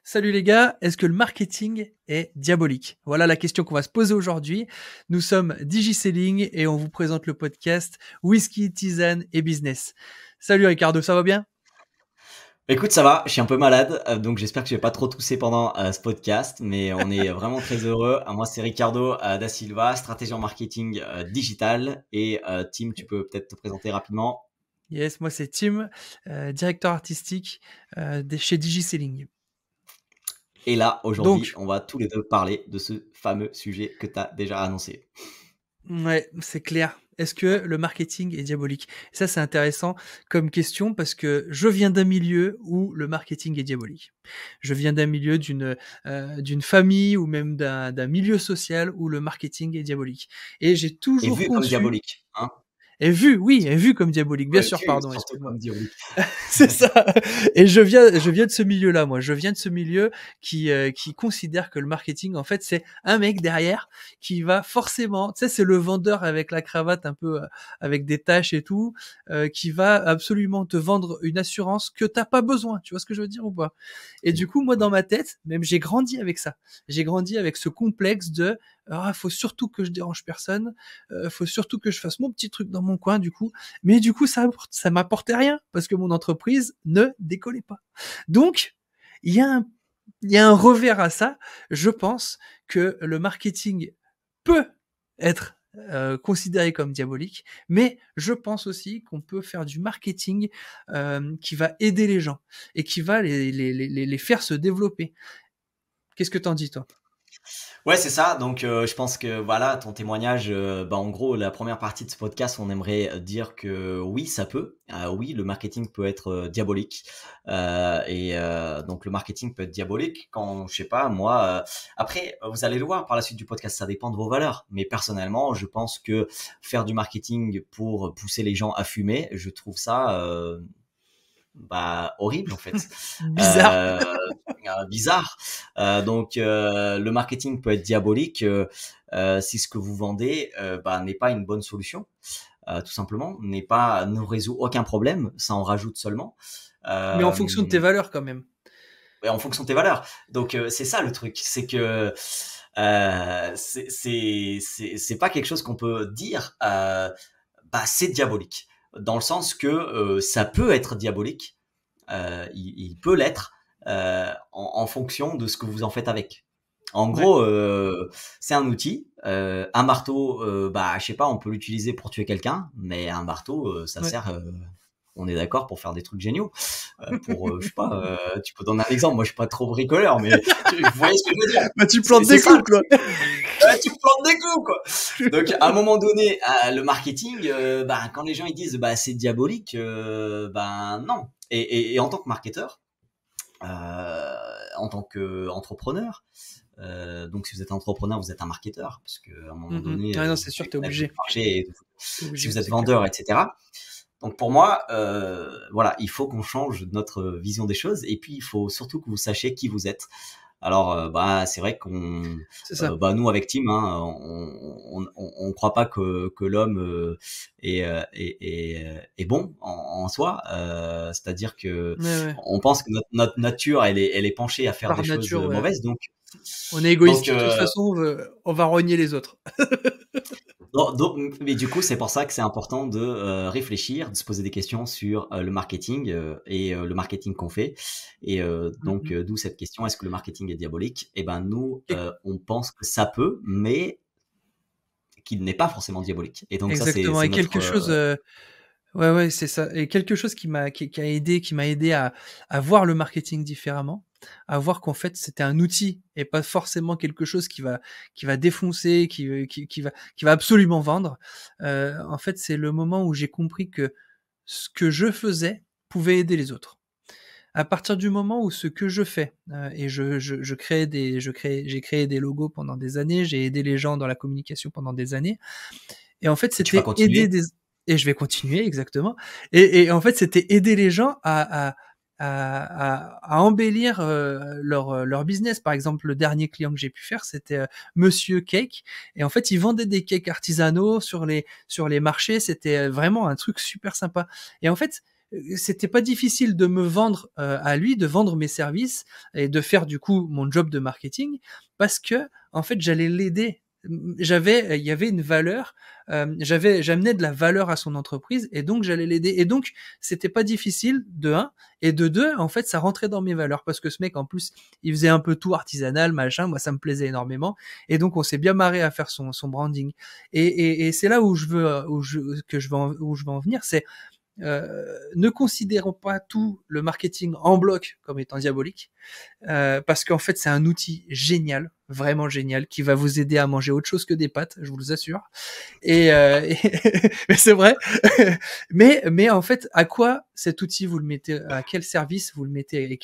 Salut les gars, est-ce que le marketing est diabolique? Voilà la question qu'on va se poser aujourd'hui. Nous sommes DigiSelling et on vous présente le podcast Whisky, Tisane et Business. Salut Ricardo, ça va bien? Écoute, ça va, je suis un peu malade, donc j'espère que je vais pas trop tousser pendant ce podcast, mais on est vraiment très heureux. Moi, c'est Ricardo da Silva, stratège en marketing digital. Et Tim, tu peux peut-être te présenter rapidement. Yes, moi c'est Tim, directeur artistique chez DigiSelling. Et là, aujourd'hui, Donc, on va tous les deux parler de ce fameux sujet que tu as déjà annoncé. ouais, c'est clair. Est-ce que le marketing est diabolique? Ça, c'est intéressant comme question parce que je viens d'un milieu où le marketing est diabolique. Je viens d'un milieu d'une famille ou même d'un milieu social où le marketing est diabolique. Et j'ai Et toujours vu comme conçu diabolique, hein? et vu comme diabolique. Bien Ouais, sûr, vu pardon, surtout excuse-moi. comme diabolique. C'est ça. Et je viens de ce milieu-là, moi. Je viens de ce milieu qui considère que le marketing, en fait, c'est un mec derrière qui va forcément, tu sais, c'est le vendeur avec la cravate un peu avec des taches et tout, qui va absolument te vendre une assurance que t'as pas besoin. Tu vois ce que je veux dire ou pas? Et du coup, moi, dans Ouais. ma tête, même j'ai grandi avec ça. J'ai grandi avec ce complexe de faut surtout que je dérange personne, faut surtout que je fasse mon petit truc dans mon coin, du coup. Mais du coup, ça m'apportait rien parce que mon entreprise ne décollait pas. Donc, il y a un, il y a un revers à ça. Je pense que le marketing peut être considéré comme diabolique, mais je pense aussi qu'on peut faire du marketing qui va aider les gens et qui va les faire se développer. Qu'est-ce que t'en dis, toi? Ouais, c'est ça. Donc, je pense que voilà, ton témoignage, en gros, la première partie de ce podcast, on aimerait dire que oui, ça peut. Oui, le marketing peut être diabolique. Donc, le marketing peut être diabolique quand, je sais pas, moi. Après, vous allez le voir par la suite du podcast, ça dépend de vos valeurs. Mais personnellement, je pense que faire du marketing pour pousser les gens à fumer, je trouve ça horrible en fait, Bizarre. euh, bizarre. Le marketing peut être diabolique si ce que vous vendez n'est pas une bonne solution, tout simplement, ne résout aucun problème, ça en rajoute seulement. Mais en fonction de tes Euh, valeurs, quand même. et en fonction de tes valeurs. Donc c'est ça le truc, c'est que c'est pas quelque chose qu'on peut dire c'est diabolique, dans le sens que ça peut être diabolique, il peut l'être en fonction de ce que vous en faites avec. En Ouais. gros, c'est un outil. Un marteau, je sais pas, on peut l'utiliser pour tuer quelqu'un, mais un marteau, ça Ouais. sert, on est d'accord, pour faire des trucs géniaux. Je sais pas, tu peux donner un exemple. Moi, je suis pas trop bricoleur, mais vous voyez ce que je veux dire. Bah, tu C'est plantes c'est des ça le clous, quoi. truc. Ouais, tu plantes des coups, quoi. Donc, à un moment donné, le marketing, quand les gens ils disent c'est diabolique, non. Et en tant que marketeur, en tant qu'entrepreneur, donc si vous êtes entrepreneur, vous êtes un marketeur, parce qu'à un moment donné, Ouais, non, vous c'est sûr, devez t'es connaître votre obligé. marché. T'es Si obligé, vous êtes c'est clair. vendeur, etc. Donc pour moi, voilà, il faut qu'on change notre vision des choses, et puis il faut surtout que vous sachiez qui vous êtes. Alors, c'est vrai qu'on, C'est ça. nous avec Tim, hein, on croit pas que l'homme est bon en soi. C'est-à-dire que Ouais, ouais. on pense que notre nature, elle est penchée à faire des Par choses nature, ouais. mauvaises. On est Donc, égoïste. De toute façon, on va rogner les autres. mais du coup, c'est pour ça que c'est important de réfléchir, de se poser des questions sur le marketing et le marketing qu'on fait. Et d'où cette question, est-ce que le marketing est diabolique? Eh ben, nous, Et- on pense que ça peut, mais qu'il n'est pas forcément diabolique. Et donc ça, c'est Exactement. c'est Et notre... quelque chose, ouais, ouais, c'est ça. Et quelque chose qui m'a aidé à voir le marketing différemment, à voir qu'en fait, c'était un outil et pas forcément quelque chose qui va défoncer, qui va absolument vendre. En fait, c'est le moment où j'ai compris que ce que je faisais pouvait aider les autres. À partir du moment où ce que je fais, et j'ai créé des logos pendant des années, j'ai aidé les gens dans la communication pendant des années, et en fait, Et tu vas c'était aider continuer. des et je vais continuer exactement. Et en fait, c'était aider les gens à embellir leur business. Par exemple, le dernier client que j'ai pu faire, c'était Monsieur Cake. Et en fait, il vendait des cakes artisanaux sur les marchés. C'était vraiment un truc super sympa. Et en fait, c'était pas difficile de me vendre à lui, de vendre mes services et de faire du coup mon job de marketing parce que en fait j'allais l'aider. Il y avait une valeur, j'amenais de la valeur à son entreprise et donc j'allais l'aider. Et donc c'était pas difficile de un et de deux, en fait ça rentrait dans mes valeurs parce que ce mec en plus il faisait un peu tout artisanal machin, moi ça me plaisait énormément et donc on s'est bien marré à faire son branding. Et c'est là où je veux où je veux en venir, c'est ne considérons pas tout le marketing en bloc comme étant diabolique, parce qu'en fait c'est un outil génial, vraiment génial, qui va vous aider à manger autre chose que des pâtes, je vous l'assure. Mais c'est vrai. mais en fait, à quoi cet outil vous le mettez, à quel service vous le mettez et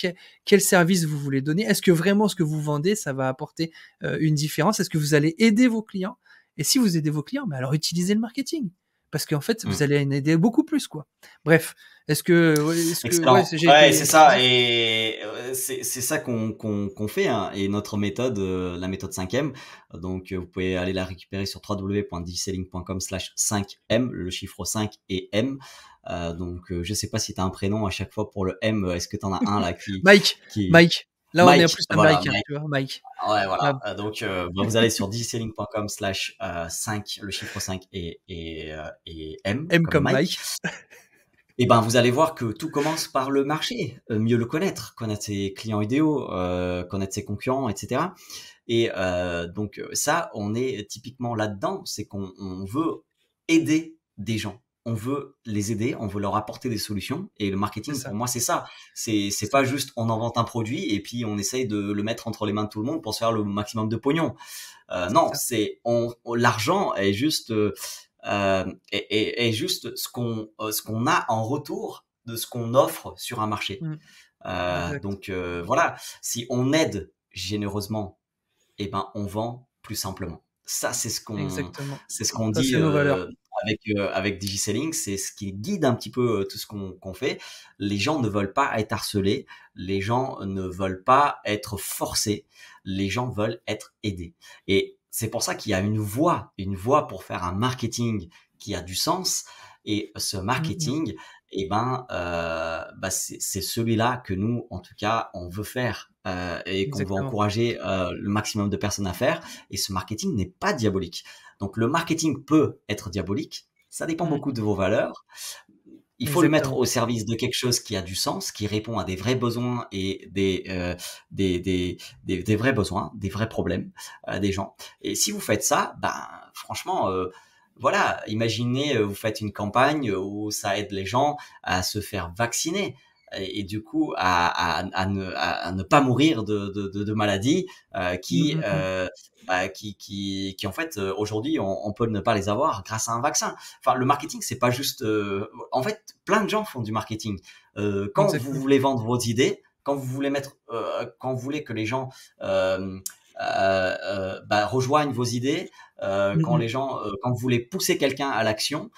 quel service vous voulez donner? Est-ce que vraiment ce que vous vendez, ça va apporter une différence? Est-ce que vous allez aider vos clients? Et si vous aidez vos clients, mais alors utilisez le marketing. Parce qu'en fait, vous allez en aider beaucoup plus, quoi. Bref, Excellent. Ouais, c'est ça, et c'est ça qu'on fait, hein, et notre méthode, la méthode 5M. Donc, vous pouvez aller la récupérer sur www.digiselling.com/5M, le chiffre 5 et M. Donc, je sais pas si tu as un prénom à chaque fois pour le M. Est-ce que tu en as un là Mike. Là, Mike, on est plus voilà, américain, Mike. tu vois, Mike. Ouais, voilà. Donc, vous allez sur digiselling.com/5, le chiffre 5 et M, M comme comme Mike. Et ben, vous allez voir que tout commence par le marché, mieux le connaître ses clients idéaux, connaître ses concurrents, etc. Et donc ça, on est typiquement là-dedans, c'est qu'on veut aider des gens. On veut les aider, on veut leur apporter des solutions. Et le marketing, pour moi, c'est ça. C'est pas juste on invente un produit et puis on essaye de le mettre entre les mains de tout le monde pour se faire le maximum de pognon. Non, c'est l'argent est juste est juste ce qu'on a en retour de ce qu'on offre sur un marché. Donc voilà, si on aide généreusement, eh ben on vend plus simplement. Ça, c'est ce qu'on Ça, dit c'est nos valeurs. avec Digiselling, c'est ce qui guide un petit peu tout ce qu'on fait. Les gens ne veulent pas être harcelés, les gens ne veulent pas être forcés, les gens veulent être aidés. Et c'est pour ça qu'il y a une voie pour faire un marketing qui a du sens. Et ce marketing, eh ben, c'est celui-là que nous, en tout cas, on veut faire et qu'on veut encourager le maximum de personnes à faire. Et ce marketing n'est pas diabolique. Donc, le marketing peut être diabolique. Ça dépend beaucoup de vos valeurs. Il faut le mettre au service de quelque chose qui a du sens, qui répond à des vrais besoins et des vrais besoins, des vrais problèmes des gens. Et si vous faites ça, ben franchement, voilà, imaginez vous faites une campagne où ça aide les gens à se faire vacciner et du coup à ne pas mourir de maladies qui en fait aujourd'hui on peut ne pas les avoir grâce à un vaccin. Enfin, le marketing, c'est pas juste en fait plein de gens font du marketing. Quand vous voulez vendre vos idées, quand vous voulez quand vous voulez que les gens rejoignent vos idées, quand vous voulez pousser quelqu'un à l'action,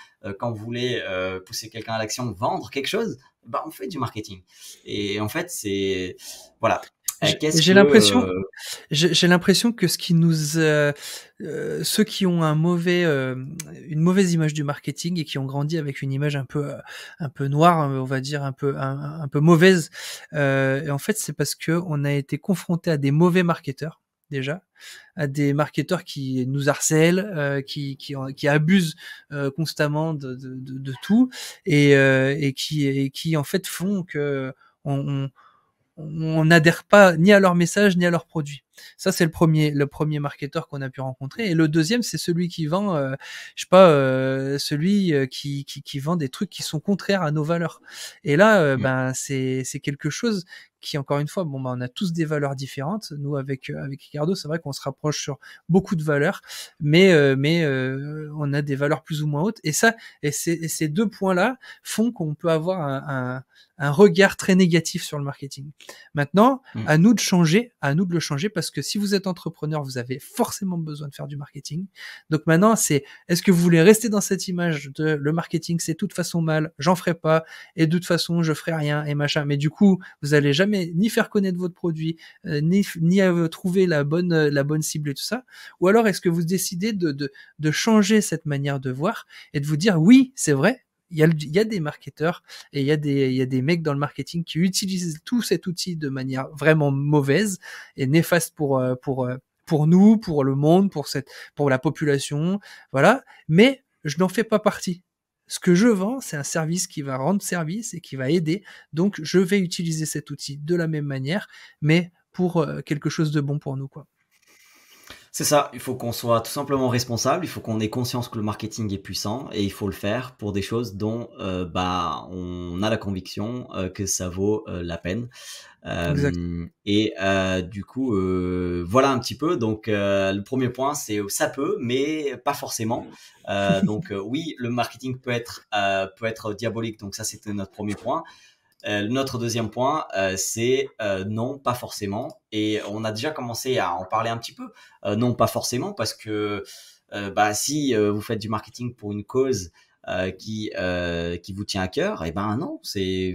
vendre quelque chose, on fait du marketing. Et en fait, c'est voilà. J'ai l'impression que ce qui nous ceux qui ont une mauvaise image du marketing et qui ont grandi avec une image un peu noire, on va dire un peu mauvaise, et en fait c'est parce que on a été confronté à des mauvais marketeurs déjà, à des marketeurs qui nous harcèlent, qui abusent constamment de tout et qui en fait font que on n'adhère pas ni à leur message ni à leurs produits. Ça, c'est le premier marketeur qu'on a pu rencontrer. Et le deuxième, c'est celui qui vend, celui qui vend des trucs qui sont contraires à nos valeurs. Et là, c'est quelque chose qui, encore une fois, on a tous des valeurs différentes. Nous, avec Ricardo, c'est vrai qu'on se rapproche sur beaucoup de valeurs, mais on a des valeurs plus ou moins hautes. Et ces deux points-là font qu'on peut avoir un regard très négatif sur le marketing. Maintenant, à nous de le changer, parce que si vous êtes entrepreneur, vous avez forcément besoin de faire du marketing. Donc maintenant, est-ce que vous voulez rester dans cette image de le marketing, c'est de toute façon mal, j'en ferai pas, et de toute façon, je ferai rien, et machin. Mais du coup, vous allez jamais ni faire connaître votre produit, ni trouver la bonne cible et tout ça. Ou alors, est-ce que vous décidez de changer cette manière de voir et de vous dire, oui, c'est vrai, il y a des marketeurs et il y a des mecs dans le marketing qui utilisent tout cet outil de manière vraiment mauvaise et néfaste pour nous, pour le monde, pour la population, voilà. Mais je n'en fais pas partie. Ce que je vends, c'est un service qui va rendre service et qui va aider. Donc, je vais utiliser cet outil de la même manière, mais pour quelque chose de bon pour nous, quoi. C'est ça, il faut qu'on soit tout simplement responsable, il faut qu'on ait conscience que le marketing est puissant et il faut le faire pour des choses dont bah, on a la conviction que ça vaut la peine. Exact. Du coup, voilà un petit peu. Donc, le premier point, c'est ça peut, mais pas forcément. Oui, le marketing peut être diabolique. Donc ça, c'était notre premier point. Notre deuxième point, c'est non, pas forcément. Et on a déjà commencé à en parler un petit peu. Non, pas forcément, parce que bah, si vous faites du marketing pour une cause qui vous tient à cœur, et ben non,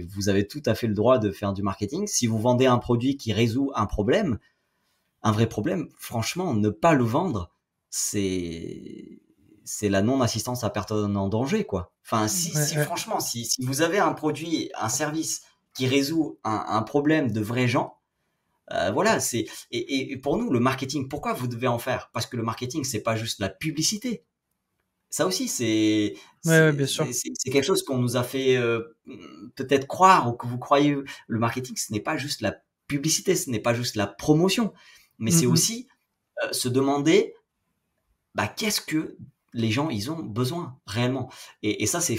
vous avez tout à fait le droit de faire du marketing. Si vous vendez un produit qui résout un problème, un vrai problème, franchement, ne pas le vendre, c'est la non-assistance à personne en danger, quoi. Enfin, si Ouais. franchement, si vous avez un produit, un service qui résout un problème de vrais gens, voilà, et pour nous, le marketing, pourquoi vous devez en faire? Parce que le marketing, c'est pas juste la publicité. Ça aussi, Ouais, bien sûr. c'est quelque chose qu'on nous a fait peut-être croire ou que vous croyez. Le marketing, ce n'est pas juste la publicité, ce n'est pas juste la promotion, mais c'est Mm, aussi se demander bah, qu'est-ce que les gens ils ont besoin réellement. Et ça, c'est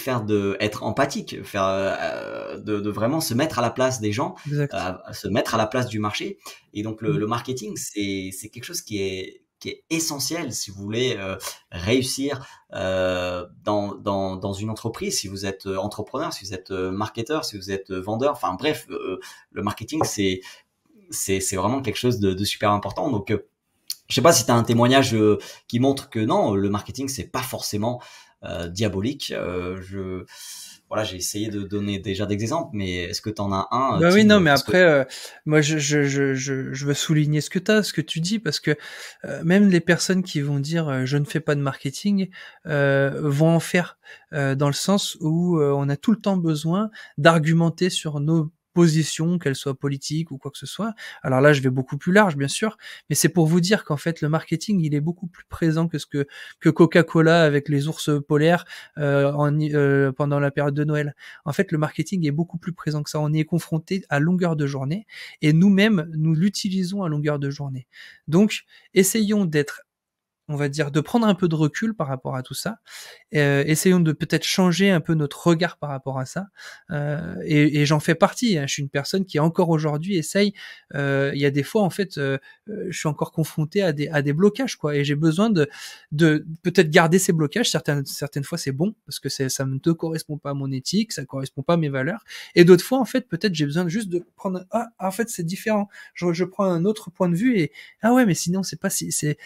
être empathique, de vraiment se mettre à la place des gens, exact. se mettre à la place du marché. Et donc Mm. le marketing, c'est quelque chose qui est essentiel si vous voulez réussir dans une entreprise, si vous êtes entrepreneur, si vous êtes marketeur, si vous êtes vendeur, enfin bref, le marketing c'est vraiment quelque chose de super important. Donc je sais pas si tu as un témoignage qui montre que non, le marketing c'est pas forcément diabolique. Voilà, j'ai essayé de donner déjà des exemples, mais est-ce que tu en as un, Bah oui, non, Tim, mais parce que après, moi, je veux souligner ce que tu dis, parce que même les personnes qui vont dire je ne fais pas de marketing vont en faire, dans le sens où on a tout le temps besoin d'argumenter sur nos positions, qu'elles soient politiques ou quoi que ce soit. Alors là, je vais beaucoup plus large, bien sûr, mais c'est pour vous dire qu'en fait, le marketing, il est beaucoup plus présent que Coca-Cola avec les ours polaires pendant la période de Noël. En fait, le marketing est beaucoup plus présent que ça. On y est confronté à longueur de journée et nous-mêmes, nous l'utilisons à longueur de journée. Donc, essayons d'être, on va dire, de prendre un peu de recul par rapport à tout ça. Essayons de peut-être changer un peu notre regard par rapport à ça. Et j'en fais partie, hein. Je suis une personne qui encore aujourd'hui essaye. Il y a des fois, en fait, je suis encore confronté à des blocages, quoi. Et j'ai besoin de peut-être garder ces blocages. Certaines fois, c'est bon parce que ça ne te correspond pas à mon éthique, ça ne correspond pas à mes valeurs. Et d'autres fois, en fait, peut-être j'ai besoin juste de prendre. Ah, en fait, c'est différent. Je prends un autre point de vue et ah ouais, mais sinon, c'est pas si c'est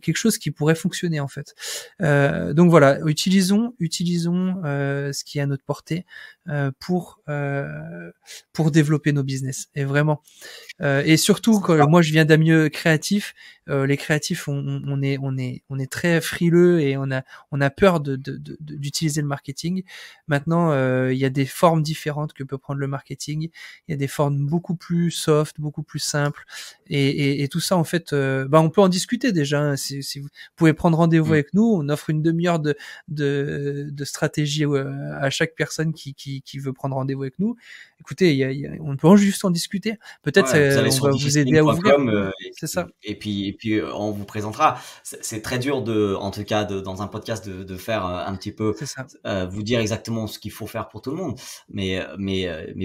quelque chose qui pourrait fonctionner en fait. Donc voilà, utilisons ce qui est à notre portée pour développer nos business. Et vraiment. Et surtout, c'est quand ça. moi je viens d'un milieu créatif, les créatifs, on est très frileux et on a peur d'utiliser le marketing. Maintenant, il y a des formes différentes que peut prendre le marketing. Il y a des formes beaucoup plus soft, beaucoup plus simples, et tout ça en fait, bah on peut en discuter déjà. Hein. Si vous pouvez prendre rendez-vous Mm. avec nous, on offre une demi-heure de stratégie à chaque personne qui veut prendre rendez-vous avec nous. Écoutez, on peut juste en discuter. Peut-être Ouais, vous allez on sur va vous aider à ouvrir. digitalisting.com C'est ça, et puis on vous présentera. C'est très dur en tout cas, dans un podcast, de faire un petit peu c'est ça. vous dire exactement ce qu'il faut faire pour tout le monde. Mais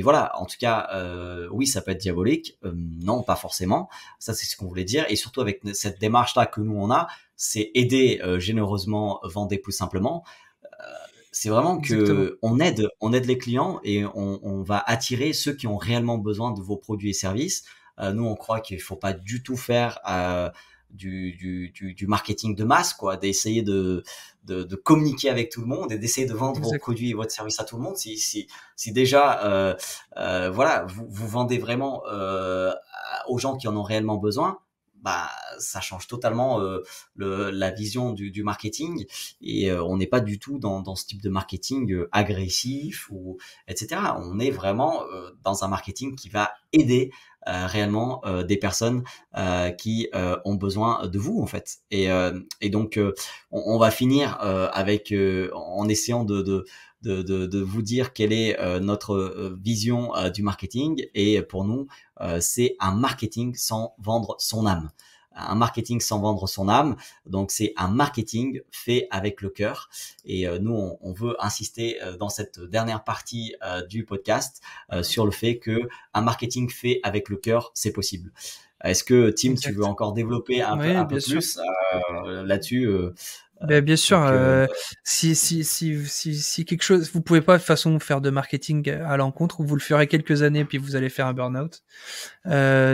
voilà, en tout cas, oui, ça peut être diabolique. Non, pas forcément. Ça, c'est ce qu'on voulait dire. Et surtout avec cette démarche-là que nous on a, c'est aider généreusement, vendre plus simplement. C'est vraiment Exactement. que on aide les clients et on va attirer ceux qui ont réellement besoin de vos produits et services. Nous, on croit qu'il faut pas du tout faire du marketing de masse, quoi, d'essayer de communiquer avec tout le monde et d'essayer de vendre vos Exact. produits et votre service à tout le monde. Si déjà, voilà, vous vendez vraiment aux gens qui en ont réellement besoin, bah, ça change totalement la vision du marketing et on n'est pas du tout dans ce type de marketing agressif ou etc. On est vraiment dans un marketing qui va aider réellement des personnes qui ont besoin de vous en fait. Et donc on va finir avec en essayant de vous dire quelle est notre vision du marketing. Et pour nous, c'est un marketing sans vendre son âme. Un marketing sans vendre son âme. Donc, c'est un marketing fait avec le cœur. Et nous, on veut insister dans cette dernière partie du podcast sur le fait que un marketing fait avec le cœur, c'est possible. Est-ce que, Tim, tu veux Exact. encore développer un Oui, peu bien sûr. plus là-dessus Ben, bien sûr, donc, si quelque chose, vous pouvez pas de toute façon faire de marketing à l'encontre, ou vous le ferez quelques années puis vous allez faire un burn-out.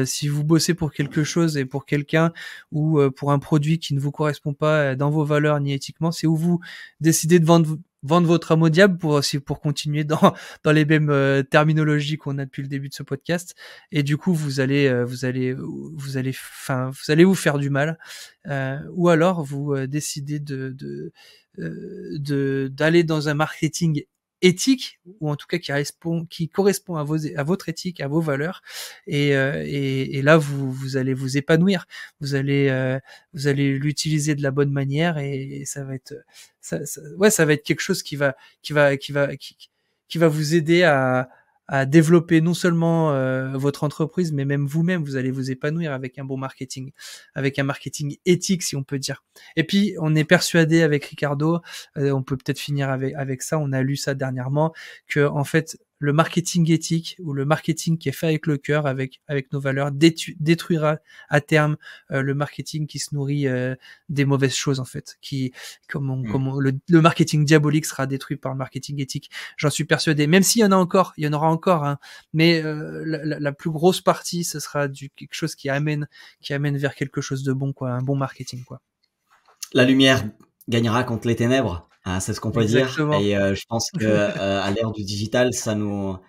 Si vous bossez pour quelque chose et pour quelqu'un ou pour un produit qui ne vous correspond pas dans vos valeurs ni éthiquement, c'est où vous décidez de vendre votre âme au diable pour continuer dans les mêmes terminologies qu'on a depuis le début de ce podcast. Et du coup, vous allez vous faire du mal. Ou alors vous décidez d'aller dans un marketing éthique, ou en tout cas qui correspond à votre éthique, à vos valeurs, et là vous allez vous épanouir, vous allez l'utiliser de la bonne manière, et ça va être ça va être quelque chose qui va vous aider à développer non seulement votre entreprise, mais même vous-même. Vous allez vous épanouir avec un bon marketing, avec un marketing éthique, si on peut dire. Et puis, on est persuadé avec Ricardo, on peut peut-être finir avec ça, on a lu ça dernièrement, que en fait, le marketing éthique, ou le marketing qui est fait avec le cœur, avec nos valeurs, détruira à terme le marketing qui se nourrit des mauvaises choses, en fait. Le marketing diabolique sera détruit par le marketing éthique. J'en suis persuadé. Même s'il y en aura encore, hein, mais la plus grosse partie, ce sera quelque chose qui amène vers quelque chose de bon, quoi, un bon marketing, quoi. La lumière gagnera contre les ténèbres, hein, c'est ce qu'on peut dire. Exactement. Et je pense que à l'ère du digital, ça nous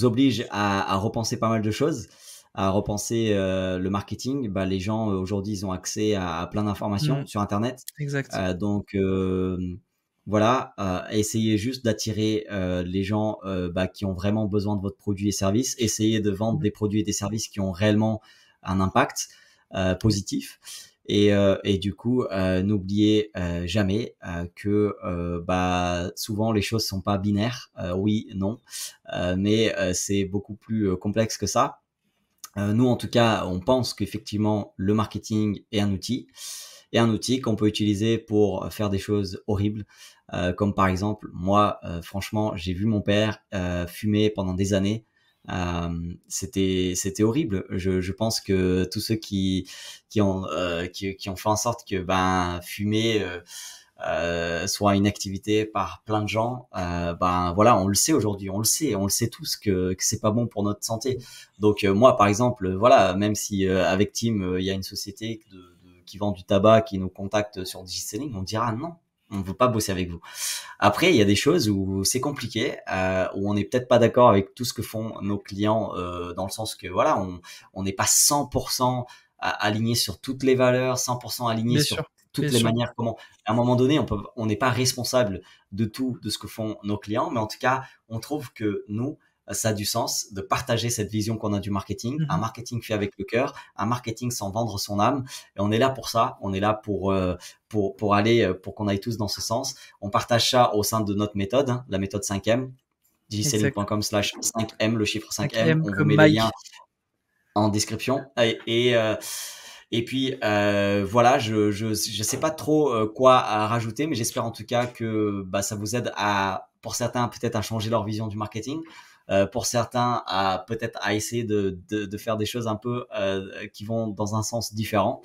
oblige à repenser pas mal de choses, à repenser le marketing. Bah, les gens aujourd'hui, ils ont accès à plein d'informations sur Internet. Exact. Donc voilà, essayez juste d'attirer les gens bah, qui ont vraiment besoin de votre produit et service. Essayez de vendre des produits et des services qui ont réellement un impact positif. Et du coup, n'oubliez jamais que bah, souvent les choses sont pas binaires, oui, non, mais c'est beaucoup plus complexe que ça. Nous, en tout cas, on pense qu'effectivement, le marketing est un outil, et un outil qu'on peut utiliser pour faire des choses horribles, comme par exemple, moi, franchement, j'ai vu mon père fumer pendant des années. C'était horrible. Je pense que tous ceux qui ont fait en sorte que ben fumer soit une activité par plein de gens, ben voilà, on le sait aujourd'hui, on le sait tous que c'est pas bon pour notre santé. Donc moi par exemple, voilà, même si avec Tim il y a une société qui vend du tabac qui nous contacte sur Digiselling, on dira non, on veut pas bosser avec vous. Après, il y a des choses où c'est compliqué, où on n'est peut-être pas d'accord avec tout ce que font nos clients, dans le sens que voilà, on n'est pas 100% aligné sur toutes les valeurs, 100% aligné Bien sur sûr. toutes Bien les sûr. manières comment. À un moment donné, on n'est pas responsable de tout de ce que font nos clients, mais en tout cas, on trouve que nous, ça a du sens de partager cette vision qu'on a du marketing, un marketing fait avec le cœur, un marketing sans vendre son âme. Et on est là pour ça, on est là pour aller, pour qu'on aille tous dans ce sens. On partage ça au sein de notre méthode, hein, la méthode 5M, Exact. digiselling.com/5M, le chiffre 5M. 5M On vous comme met les liens Mike. en description. Et puis voilà, je sais pas trop quoi à rajouter, mais j'espère en tout cas que bah, ça vous aide pour certains peut-être à changer leur vision du marketing, pour certains peut-être à essayer de faire des choses un peu qui vont dans un sens différent.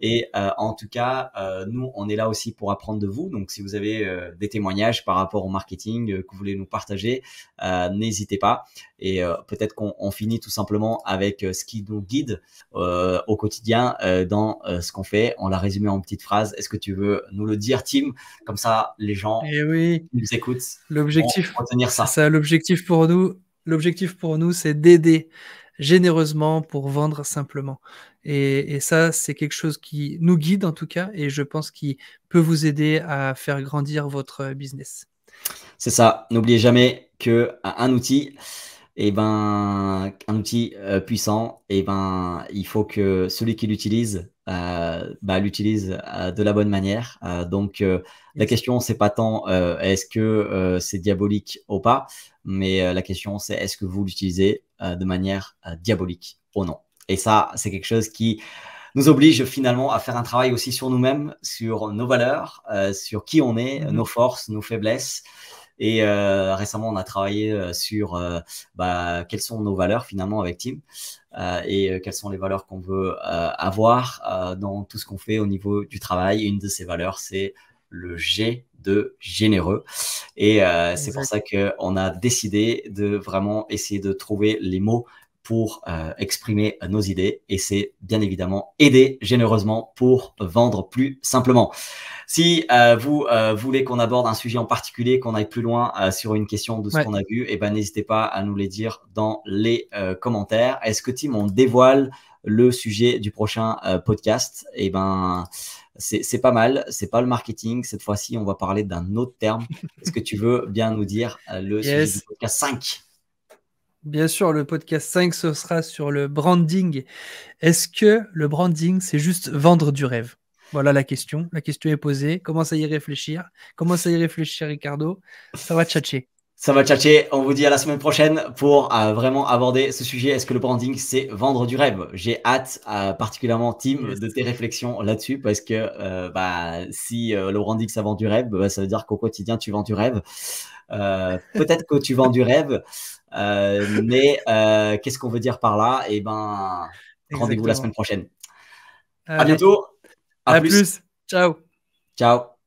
Et en tout cas, nous, on est là aussi pour apprendre de vous. Donc, si vous avez des témoignages par rapport au marketing que vous voulez nous partager, n'hésitez pas. Et peut-être qu'on finit tout simplement avec ce qui nous guide au quotidien dans ce qu'on fait. On l'a résumé en petites phrases. Est-ce que tu veux nous le dire, Tim? Comme ça, les gens Et oui, qui nous écoutent vont l'objectif, retenir c'est ça. ça, l'objectif pour nous, c'est d'aider généreusement pour vendre simplement. Et ça, c'est quelque chose qui nous guide en tout cas, et je pense qui peut vous aider à faire grandir votre business. C'est ça. N'oubliez jamais que un outil, un outil puissant, il faut que celui qui l'utilise, l'utilise de la bonne manière. La Yes. question, c'est pas tant est-ce que c'est diabolique ou pas, mais la question, c'est est-ce que vous l'utilisez de manière diabolique ou non. Et ça, c'est quelque chose qui nous oblige finalement à faire un travail aussi sur nous-mêmes, sur nos valeurs, sur qui on est, Mhm. nos forces, nos faiblesses. Et récemment, on a travaillé sur quelles sont nos valeurs finalement avec Tim et quelles sont les valeurs qu'on veut avoir dans tout ce qu'on fait au niveau du travail. Une de ces valeurs, c'est le G de généreux. Et c'est pour Exact. ça qu'on a décidé de vraiment essayer de trouver les mots pour exprimer nos idées. Et c'est bien évidemment aider généreusement pour vendre plus simplement. Si vous voulez qu'on aborde un sujet en particulier, qu'on aille plus loin sur une question de ce Ouais. qu'on a vu, n'hésitez pas à nous les dire dans les commentaires. Est-ce que Tim, on dévoile le sujet du prochain podcast? C'est pas mal. C'est pas le marketing. Cette fois-ci, on va parler d'un autre terme. Est-ce que tu veux bien nous dire le sujet du Yes. podcast 5? Bien sûr, le podcast 5, ce sera sur le branding. Est-ce que le branding, c'est juste vendre du rêve? Voilà la question. La question est posée. Commence à y réfléchir. Commence à y réfléchir, Ricardo. Ça va tchatcher. Ça va tchatcher. On vous dit à la semaine prochaine pour vraiment aborder ce sujet. Est-ce que le branding, c'est vendre du rêve? J'ai hâte, particulièrement Tim, Yes. de tes réflexions là-dessus parce que si le branding, ça vend du rêve, ça veut dire qu'au quotidien, tu vends du rêve. Peut-être que tu vends du rêve, mais qu'est-ce qu'on veut dire par là? Rendez-vous la semaine Exactement. prochaine. À Allez, bientôt. À à plus. plus. Ciao. Ciao.